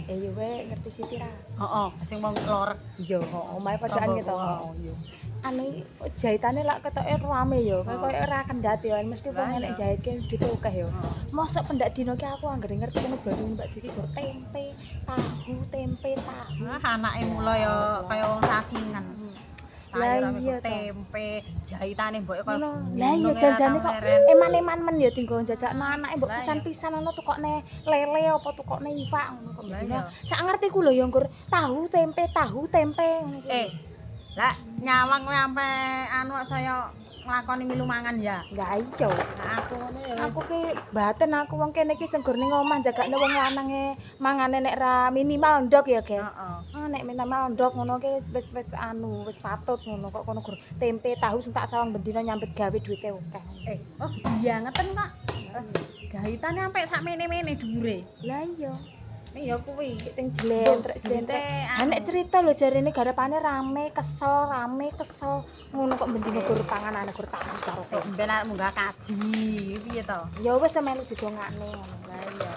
yo kowe ngerti Siti ra? Heeh, sing wong lor. Yo, omahe pojokan gitu. Heeh, yo. Anu jahitane lak ketoke rame yo, koyo ora kendhat yo, mesti wong Lah enek iya. jahitke ditukeh yo. Heeh. Mosok pendak dino ki aku anggere ngerti ngono blonjo Mbak Diki gur tempe, tahu, tempe, tahu. Ah, anake mula ya kaya wong cacingan. Lah Sayur ame iya to. tempe, jahitane mboke kaya Ngono. Lah iya gunung janjane kok leren. eman-eman men ya tinggo jajakno anake mbok Lah iya. pisan-pisan ono tukokne lele apa tukokne iwak ngono kok Lah dino. iya. Sak ngertiku lho ya nggur tahu tempe ngono kuwi. Lah nyawang kowe ampe anu saya nglakoni milu mangan ya. Lah iya. Nah, aku ngono ya Aku ki baten aku wong kene iki sing gur ning omah jagakne wong lanange mangane nek ra minimal ndok ya, Guys. Heeh. Nek minimal ndok ngono ki wis anu, wis patut ngono kok kono gur tempe tahu sing tak sawang bendina nyambet gawe duwite akeh. Oh diangeten kok. Jahitane ampe sak mene-mene dhuwure. Lah iya. Ning ya kuwi. Ting jlentrek-jlentrek. Nek cerita lho jarene garapane rame kesel ngono kok bendina gur panganane gur tahu karo Sik mben arep munggah kaji piye to? ya wis melu didongakne ngono. Lah iya.